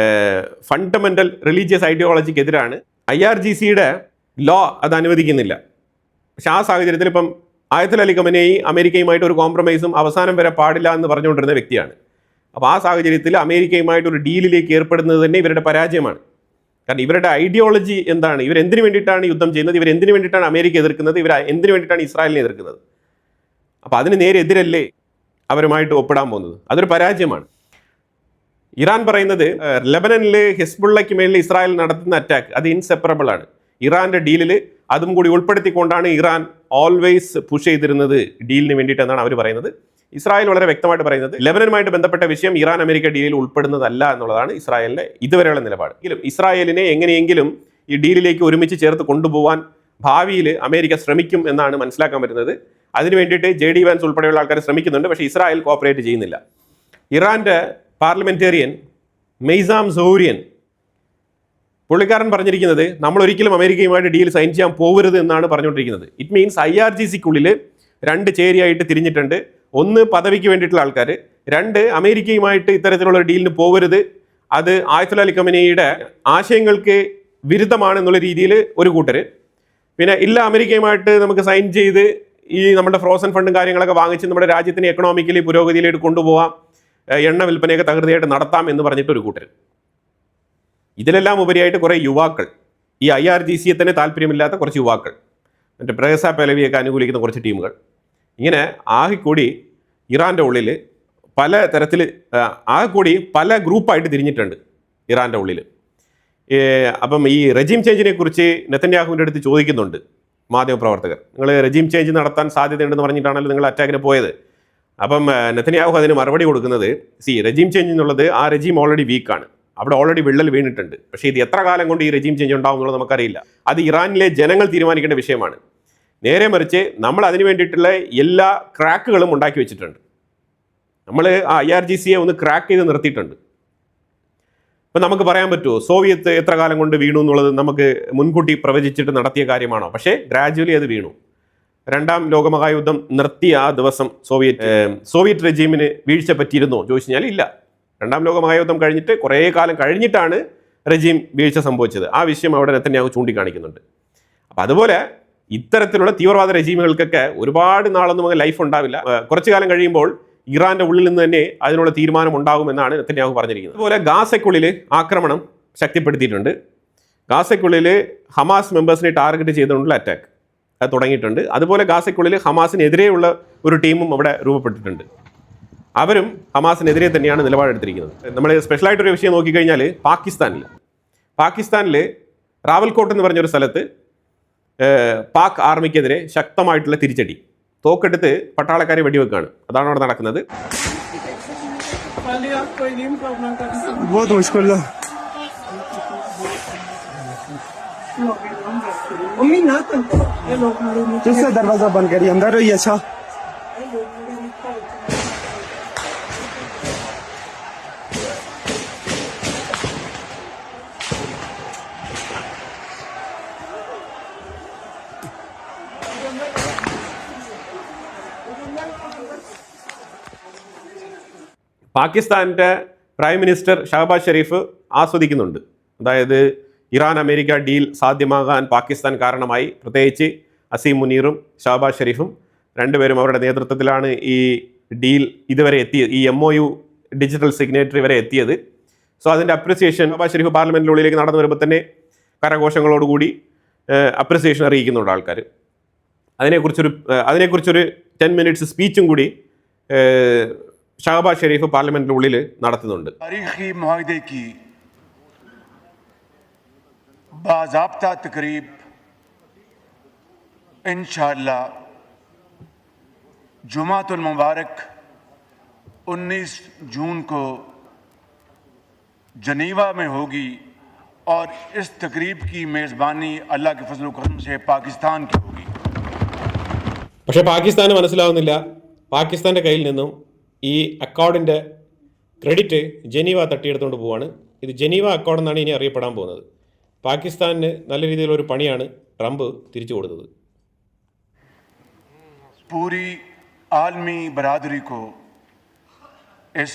ഫണ്ടമെൻ്റൽ റിലീജിയസ് ഐഡിയോളജിക്കെതിരാണ്. IRGCയുടെ ലോ അത് അനുവദിക്കുന്നില്ല. പക്ഷെ ആ സാഹചര്യത്തിൽ ഇപ്പം ആയത്തുൽ അലി ഖമനേയി അമേരിക്കയുമായിട്ട് ഒരു കോംപ്രമൈസും അവസാനം വരെ പാടില്ല എന്ന് പറഞ്ഞുകൊണ്ടിരുന്ന വ്യക്തിയാണ്. അപ്പോൾ ആ സാഹചര്യത്തിൽ അമേരിക്കയുമായിട്ട് ഒരു ഡീലിലേക്ക് ഏർപ്പെടുന്നത് തന്നെ ഇവരുടെ പരാജയമാണ്. കാരണം ഇവരുടെ ഐഡിയോളജി എന്താണ്? ഇവരെന്തിനു വേണ്ടിയിട്ടാണ് യുദ്ധം ചെയ്യുന്നത്? ഇവരെന്തിനു വേണ്ടിയിട്ടാണ് അമേരിക്ക എതിർക്കുന്നത്? ഇവർ എന്തിനു വേണ്ടിയിട്ടാണ് ഇസ്രായേലിനെ എതിർക്കുന്നത്? അപ്പോൾ അതിന് നേരെ എതിരല്ലേ അവരുമായിട്ട് ഒപ്പിടാൻ പോകുന്നത്? അതൊരു പരാജയമാണ്. ഇറാൻ പറയുന്നത് ലെബനനിൽ ഹിസ്ബുള്ളയ്ക്ക് മേലിൽ ഇസ്രായേൽ നടത്തുന്ന അറ്റാക്ക് അത് ഇൻസെപ്പറബിൾ ആണ്. ഇറാൻ്റെ ഡീലിൽ അതും കൂടി ഉൾപ്പെടുത്തിക്കൊണ്ടാണ് ഇറാൻ ഓൾവേസ് പുഷ് ചെയ്തിരുന്നത് ഡീലിന് വേണ്ടിയിട്ട് എന്നാണ് അവർ പറയുന്നത്. ഇസ്രായേൽ വളരെ വ്യക്തമായിട്ട് പറയുന്നത് ലെബനനുമായിട്ട് ബന്ധപ്പെട്ട വിഷയം ഇറാൻ അമേരിക്ക ഡീലിൽ ഉൾപ്പെടുന്നതല്ല എന്നുള്ളതാണ് ഇസ്രായേലിൻ്റെ ഇതുവരെയുള്ള നിലപാട്. എങ്കിലും ഇസ്രായേലിനെ എങ്ങനെയെങ്കിലും ഈ ഡീലിലേക്ക് ഒരുമിച്ച് ചേർത്ത് കൊണ്ടുപോകാൻ ഭാവിയിൽ അമേരിക്ക ശ്രമിക്കും എന്നാണ് മനസ്സിലാക്കാൻ പറ്റുന്നത്. അതിനു വേണ്ടിയിട്ട് JD വാൻസ് ഉൾപ്പെടെയുള്ള ആൾക്കാർ ശ്രമിക്കുന്നുണ്ട്. പക്ഷേ ഇസ്രായേൽ കോപ്പറേറ്റ് ചെയ്യുന്നില്ല. ഇറാൻ്റെ പാർലമെൻറ്റേറിയൻ മെയ്സാം സൗരിയൻ പുള്ളിക്കാരൻ പറഞ്ഞിരിക്കുന്നത് നമ്മൾ ഒരിക്കലും അമേരിക്കയുമായിട്ട് ഡീൽ സൈൻ ചെയ്യാൻ പോകരുത് എന്നാണ് പറഞ്ഞുകൊണ്ടിരിക്കുന്നത്. ഇറ്റ് മീൻസ് IRGCക്കുള്ളിൽ 2 ചേരിയായിട്ട് തിരിഞ്ഞിട്ടുണ്ട്. ഒന്ന് പദവിക്ക് വേണ്ടിയിട്ടുള്ള ആൾക്കാർ, 2 അമേരിക്കയുമായിട്ട് ഇത്തരത്തിലുള്ള ഡീലിന് പോകരുത്, അത് ആയത്തുൽ അലി ഖമനേയിയുടെ ആശയങ്ങൾക്ക് വിരുദ്ധമാണെന്നുള്ള രീതിയിൽ ഒരു കൂട്ടർ. പിന്നെ ഇല്ല, അമേരിക്കയുമായിട്ട് നമുക്ക് സൈൻ ചെയ്ത് ഈ നമ്മുടെ ഫ്രോസൺ ഫണ്ടും കാര്യങ്ങളൊക്കെ വാങ്ങിച്ച് നമ്മുടെ രാജ്യത്തിന് എക്കണോമിക്കലി പുരോഗതിയിലേക്ക് കൊണ്ടുപോകാം, എണ്ണ വിൽപ്പനയൊക്കെ തകൃതിയായിട്ട് നടത്താം എന്ന് പറഞ്ഞിട്ടൊരു കൂട്ടർ. ഇതിലെല്ലാം ഉപരിയായിട്ട് കുറേ യുവാക്കൾ, ഈ IRGCയെ തന്നെ താല്പര്യമില്ലാത്ത കുറച്ച് യുവാക്കൾ, മറ്റേ പ്രേസ പെലവിയൊക്കെ അനുകൂലിക്കുന്ന കുറച്ച് ടീമുകൾ, ഇങ്ങനെ ആകെക്കൂടി ഇറാൻ്റെ ഉള്ളിൽ പല തരത്തിൽ ആകെക്കൂടി പല ഗ്രൂപ്പായിട്ട് തിരിഞ്ഞിട്ടുണ്ട് ഇറാൻ്റെ ഉള്ളിൽ. അപ്പം ഈ റെജീം ചേഞ്ചിനെ കുറിച്ച് നെതന്യാഹുവിൻ്റെ അടുത്ത് ചോദിക്കുന്നുണ്ട് മാധ്യമപ്രവർത്തകർ. നിങ്ങൾ റെജീം ചേഞ്ച് നടത്താൻ സാധ്യതയുണ്ടെന്ന് പറഞ്ഞിട്ടാണല്ലോ നിങ്ങൾ അറ്റാക്കിന് പോയത്. അപ്പം നെതന്യാഹു അതിന് മറുപടി കൊടുക്കുന്നത്, റെജീം ചേഞ്ച് എന്നുള്ളത് ആ റെജീം ഓൾറെഡി വീക്കാണ്, അവിടെ ഓൾറെഡി വിള്ളൽ വീണിട്ടുണ്ട്. പക്ഷേ ഇത് എത്ര കാലം കൊണ്ട് ഈ റെജീം ചേഞ്ച് ഉണ്ടാവും എന്നുള്ളത് നമുക്കറിയില്ല. അത് ഇറാനിലെ ജനങ്ങൾ തീരുമാനിക്കേണ്ട വിഷയമാണ്. നേരെ മറിച്ച് നമ്മൾ അതിന് വേണ്ടിയിട്ടുള്ള എല്ലാ ക്രാക്കുകളും ഉണ്ടാക്കി വെച്ചിട്ടുണ്ട്. നമ്മൾ ആ IRGCയെ ഒന്ന് ക്രാക്ക് ചെയ്ത് നിർത്തിയിട്ടുണ്ട്. ഇപ്പം നമുക്ക് പറയാൻ പറ്റുമോ സോവിയത്ത് എത്ര കാലം കൊണ്ട് വീണു എന്നുള്ളത് നമുക്ക് മുൻകൂട്ടി പ്രവചിച്ചിട്ട് നടത്തിയ കാര്യമാണോ? പക്ഷേ ഗ്രാജുവലി അത് വീണു. 2ാം ലോകമഹായുദ്ധം നിർത്തിയ ആ ദിവസം സോവിയറ്റ് റെജീമിന് വീഴ്ച പറ്റിയിരുന്നോ ചോദിച്ചു കഴിഞ്ഞാൽ ഇല്ല. 2ാം ലോകമഹായുദ്ധം കഴിഞ്ഞിട്ട് കുറേ കാലം കഴിഞ്ഞിട്ടാണ് റെജീം വീഴ്ച സംഭവിച്ചത്. ആ വിഷയം അവിടെ നെതന്യാഹു ചൂണ്ടിക്കാണിക്കുന്നുണ്ട്. അപ്പം അതുപോലെ ഇത്തരത്തിലുള്ള തീവ്രവാദ റെജീമുകൾക്കൊക്കെ ഒരുപാട് നാളൊന്നും അങ്ങനെ ലൈഫ് ഉണ്ടാവില്ല. കുറച്ചു കാലം കഴിയുമ്പോൾ ഇറാൻ്റെ ഉള്ളിൽ നിന്ന് തന്നെ അതിനുള്ള തീരുമാനം ഉണ്ടാകുമെന്നാണ് നെതന്യാഹു പറഞ്ഞിരിക്കുന്നത്. അതുപോലെ ഗാസയ്ക്കുള്ളിൽ ആക്രമണം ശക്തിപ്പെടുത്തിയിട്ടുണ്ട്. ഗാസയ്ക്കുള്ളിൽ ഹമാസ് മെമ്പേഴ്സിനെ ടാർഗറ്റ് ചെയ്തുകൊണ്ടുള്ള അറ്റാക്ക് അത് തുടങ്ങിയിട്ടുണ്ട്. അതുപോലെ ഗാസയ്ക്കുള്ളിൽ ഹമാസിനെതിരെയുള്ള ഒരു ടീമും അവിടെ രൂപപ്പെട്ടിട്ടുണ്ട്. അവരും ഹമാസിനെതിരെ തന്നെയാണ് നിലപാടെടുത്തിരിക്കുന്നത്. നമ്മൾ സ്പെഷ്യലായിട്ടൊരു വിഷയം നോക്കിക്കഴിഞ്ഞാൽ പാകിസ്ഥാനിൽ റാവൽകോട്ട് എന്ന് പറഞ്ഞൊരു സ്ഥലത്ത് പാക് ആർമിക്കെതിരെ ശക്തമായിട്ടുള്ള തിരിച്ചടി, തോക്കെടുത്ത് പട്ടാളക്കാരെ വെടിവെക്കുകയാണ്. അതാണ് അവിടെ നടക്കുന്നത്. दरवाजा बंद करिए, अंदर रहिए। अच्छा പാകിസ്ഥാൻ്റെ പ്രൈം മിനിസ്റ്റർ ഷഹബാസ് ഷെരീഫ് ആസ്വദിക്കുന്നുണ്ട്. അതായത് ഇറാൻ അമേരിക്ക ഡീൽ സാധ്യമാകാൻ പാകിസ്ഥാൻ കാരണമായി. പ്രത്യേകിച്ച് അസീം മുനീറും ഷഹബാസ് ഷെരീഫും രണ്ടുപേരും അവരുടെ നേതൃത്വത്തിലാണ് ഈ ഡീൽ ഇതുവരെ എത്തിയത്, ഈ MOU ഡിജിറ്റൽ സിഗ്നേറ്ററി വരെ എത്തിയത്. സോ അതിൻ്റെ അപ്രിസിയേഷൻ ഷഹബാസ് ഷെരീഫ് പാർലമെൻറ്റിൻ്റെ ഉള്ളിലേക്ക് നടന്നു വരുമ്പോൾ തന്നെ കരഘോഷങ്ങളോടുകൂടി അപ്രിസിയേഷൻ അറിയിക്കുന്നുണ്ട് ആൾക്കാർ. അതിനെക്കുറിച്ചൊരു 10 മിനിറ്റ്സ് സ്പീച്ചും കൂടി ഷഹബാസ് ഷെരീഫ് പാർലമെന്റിനുള്ളിൽ നടത്തുന്നുണ്ട്. तारीखी मुआहदे की बाज़ाब्ता तकरीब इंशाअल्लाह जुमातुल मुबारक 19 जून को जनीवा में होगी और इस तकरीब की मेज़बानी अल्लाह के फजल करम से पाकिस्तान की होगी. പക്ഷേ പാകിസ്ഥാന് മനസ്സിലാവുന്നില്ല, പാകിസ്ഥാൻ്റെ കയ്യിൽ നിന്നും ഈ അക്കോർഡിൻ്റെ ക്രെഡിറ്റ് ജനീവ തട്ടിയെടുത്തുകൊണ്ട് പോവാണ്. ഇത് ജനീവ അക്കോർഡ് എന്നാണ് ഇനി അറിയപ്പെടാൻ പോകുന്നത്. പാകിസ്ഥാനിന് നല്ല രീതിയിലൊരു പണിയാണ് ട്രംപ് തിരിച്ചു കൊടുത്തത്. पूरी आलमी बरादरी को इस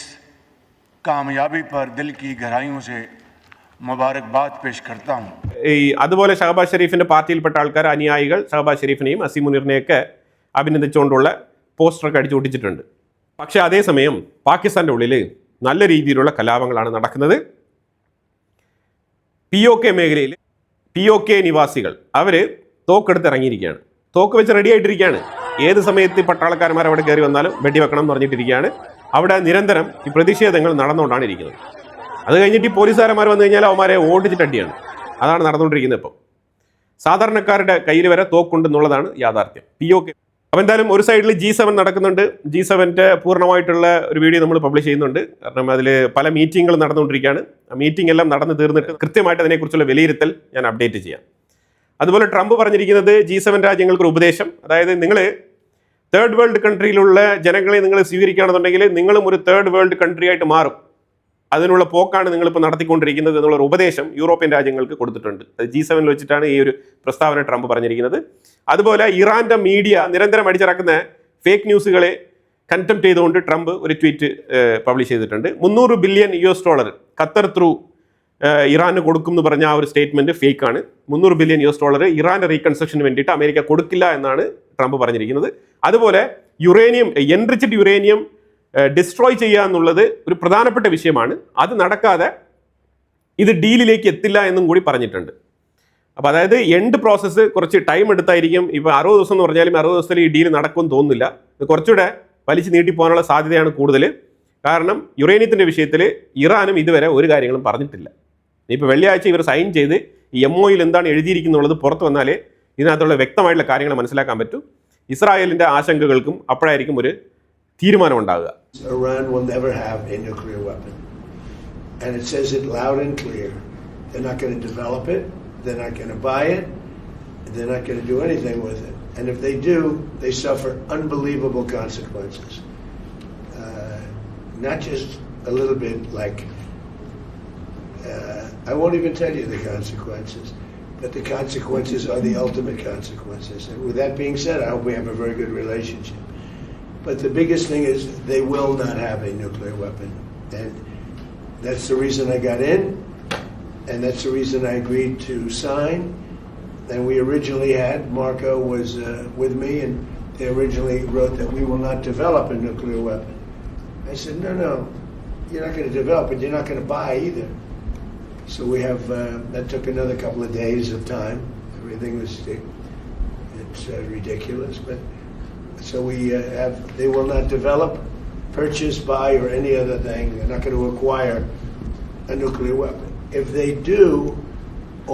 कामयाबी पर दिल की गहराइयों से मुबारकबाद पेश करता हूँ. അതുപോലെ ഷഹബാസ് ഷെരീഫിൻ്റെ പാർട്ടിയിൽപ്പെട്ട ആൾക്കാർ, അനുയായികൾ ഷഹബാസ് ഷെരീഫിനെയും അസീം മുനീറിനെയൊക്കെ അഭിനന്ദിച്ചുകൊണ്ടുള്ള പോസ്റ്ററൊക്കെ അടിച്ചു ഒട്ടിച്ചിട്ടുണ്ട്. പക്ഷേ അതേസമയം പാകിസ്ഥാൻ്റെ ഉള്ളിൽ നല്ല രീതിയിലുള്ള കലാപങ്ങളാണ് നടക്കുന്നത്. POK മേഖലയിൽ POK നിവാസികൾ അവർ തോക്കെടുത്ത് ഇറങ്ങിയിരിക്കുകയാണ്. തോക്ക് വെച്ച് റെഡി ആയിട്ടിരിക്കുകയാണ്. ഏത് സമയത്ത് പട്ടാളക്കാരന്മാർ അവിടെ കയറി വന്നാലും വെടിവെക്കണം എന്ന് പറഞ്ഞിട്ടിരിക്കുകയാണ്. അവിടെ നിരന്തരം ഈ പ്രതിഷേധങ്ങൾ നടന്നുകൊണ്ടാണ് ഇരിക്കുന്നത്. അത് കഴിഞ്ഞിട്ട് ഈ പോലീസുകാരന്മാർ വന്നു കഴിഞ്ഞാൽ അവന്മാരെ ഓടിച്ചിട്ടടിയാണ്. അതാണ് നടന്നുകൊണ്ടിരിക്കുന്നത്. ഇപ്പം സാധാരണക്കാരുടെ കയ്യിൽ വരെ തോക്കുണ്ടെന്നുള്ളതാണ് യാഥാർത്ഥ്യം. POK. അപ്പോൾ എന്തായാലും ഒരു സൈഡിൽ G7 നടക്കുന്നുണ്ട്. G7ൻ്റെ പൂർണ്ണമായിട്ടുള്ള ഒരു വീഡിയോ നമ്മൾ പബ്ലിഷ് ചെയ്യുന്നുണ്ട്. കാരണം അതിൽ പല മീറ്റിങ്ങുകൾ നടന്നുകൊണ്ടിരിക്കുകയാണ്. ആ മീറ്റിംഗ് എല്ലാം നടന്ന് തീർന്നിട്ട് കൃത്യമായിട്ട് അതിനെക്കുറിച്ചുള്ള വിലയിരുത്തൽ ഞാൻ അപ്ഡേറ്റ് ചെയ്യാം. അതുപോലെ ട്രംപ് പറഞ്ഞിരിക്കുന്നത് G7 രാജ്യങ്ങൾക്കൊരു ഉപദേശം, അതായത് നിങ്ങൾ തേർഡ് വേൾഡ് കൺട്രിയിലുള്ള ജനങ്ങളെ നിങ്ങൾ സ്വീകരിക്കുകയാണെന്നുണ്ടെങ്കിൽ നിങ്ങളും ഒരു തേർഡ് വേൾഡ് കൺട്രി ആയിട്ട് മാറും. അതിനുള്ള പോക്കാണ് നിങ്ങളിപ്പോൾ നടത്തിക്കൊണ്ടിരിക്കുന്നത് എന്നുള്ളൊരു ഉപദേശം യൂറോപ്യൻ രാജ്യങ്ങൾക്ക് കൊടുത്തിട്ടുണ്ട്. അത് G7 വെച്ചിട്ടാണ് ഈ ഒരു പ്രസ്താവന ട്രംപ് പറഞ്ഞിരിക്കുന്നത്. അതുപോലെ ഇറാൻ്റെ മീഡിയ നിരന്തരം അടിച്ചിറക്കുന്ന ഫേക്ക് ന്യൂസുകളെ കണ്ടംപ്റ്റ് ചെയ്തുകൊണ്ട് ട്രംപ് ഒരു ട്വീറ്റ് പബ്ലിഷ് ചെയ്തിട്ടുണ്ട്. $300 ബില്യൺ ഖത്തർ ത്രൂ ഇറാന് കൊടുക്കും എന്ന് പറഞ്ഞ ആ ഒരു സ്റ്റേറ്റ്മെൻറ്റ് ഫേക്കാണ്. $300 ബില്യൺ ഇറാൻ്റെ റീകൺസ്ട്രക്ഷന് വേണ്ടിയിട്ട് അമേരിക്ക കൊടുക്കില്ല എന്നാണ് ട്രംപ് പറഞ്ഞിരിക്കുന്നത്. അതുപോലെ യുറേനിയം, എൻറിച്ച്ഡ് യുറേനിയം ഡിസ്ട്രോയ് ചെയ്യുക എന്നുള്ളത് ഒരു പ്രധാനപ്പെട്ട വിഷയമാണ്. അത് നടക്കാതെ ഇത് ഡീലിലേക്ക് എത്തില്ല എന്നും കൂടി പറഞ്ഞിട്ടുണ്ട്. അപ്പോൾ അതായത് എൻഡ് പ്രോസസ്സ് കുറച്ച് ടൈം എടുത്തായിരിക്കും. ഇപ്പോൾ 60 ദിവസം എന്ന് പറഞ്ഞാലും 60 ദിവസത്തിൽ ഈ ഡീൽ നടക്കുമെന്ന് തോന്നുന്നില്ല. ഇത് കുറച്ചുകൂടെ വലിച്ചു നീട്ടിപ്പോകാനുള്ള സാധ്യതയാണ് കൂടുതൽ. കാരണം യുറേനിയത്തിൻ്റെ വിഷയത്തിൽ ഇറാനും ഇതുവരെ ഒരു കാര്യങ്ങളും പറഞ്ഞിട്ടില്ല. ഇപ്പോൾ വെള്ളിയാഴ്ച ഇവർ സൈൻ ചെയ്ത് ഈ MOUയിൽ എന്താണ് എഴുതിയിരിക്കുന്നുള്ളത് പുറത്ത് വന്നാലേ ഇതിനകത്തുള്ള വ്യക്തമായിട്ടുള്ള കാര്യങ്ങൾ മനസ്സിലാക്കാൻ പറ്റൂ. ഇസ്രായേലിൻ്റെ ആശങ്കകൾക്കും അപ്പോഴായിരിക്കും ഒരു തീരുമാനം ഉണ്ടാകുക. Iran will never have a nuclear weapon. And it says it loud and clear. They're not going to develop it. They're not going to buy it. They're not going to do anything with it. And if they do, they suffer unbelievable consequences. Not just a little bit like, I won't even tell you the consequences, but the consequences are the ultimate consequences. And with that being said, I hope we have a very good relationship. But the biggest thing is they will not have a nuclear weapon. And that's the reason I got in, and that's the reason I agreed to sign. And we originally had, Marco was with me, and they originally wrote that we will not develop a nuclear weapon. I said, no, you're not going to develop it, you're not going to buy either. So we have, that took another couple of days of time. Everything was, it's ridiculous, but so we have, they will not develop, purchase, buy, or any other thing. They're not going to acquire a nuclear weapon. If they do,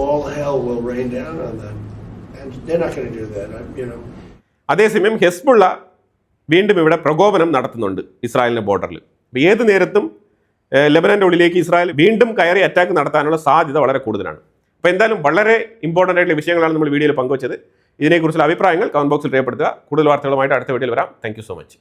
all hell will rain down on them. And they're not going to do that, you know. അതേസമയം Hezbollah വീണ്ടും ഇവിടെ പ്രകോപനം നടത്തുന്നുണ്ട് ഇസ്രായേലിൻ്റെ ബോർഡറിൽ. അപ്പോൾ ഏത് നേരത്തും ലെബനൻ്റെ ഉള്ളിലേക്ക് ഇസ്രായേൽ വീണ്ടും കയറി അറ്റാക്ക് നടത്താനുള്ള സാധ്യത വളരെ കൂടുതലാണ്. അപ്പോൾ എന്തായാലും വളരെ ഇമ്പോർട്ടൻ്റ് ആയിട്ടുള്ള വിഷയങ്ങളാണ് നമ്മൾ വീഡിയോയിൽ പങ്കുവച്ചത്. ഇതിനെക്കുറിച്ചുള്ള അഭിപ്രായങ്ങൾ കമന്റ് ബോക്സിൽ രേഖപ്പെടുത്തുക. കൂടുതൽ വാർത്തകളുമായിട്ട് അടുത്ത വീഡിയോയിൽ വരാം. Thank you so much.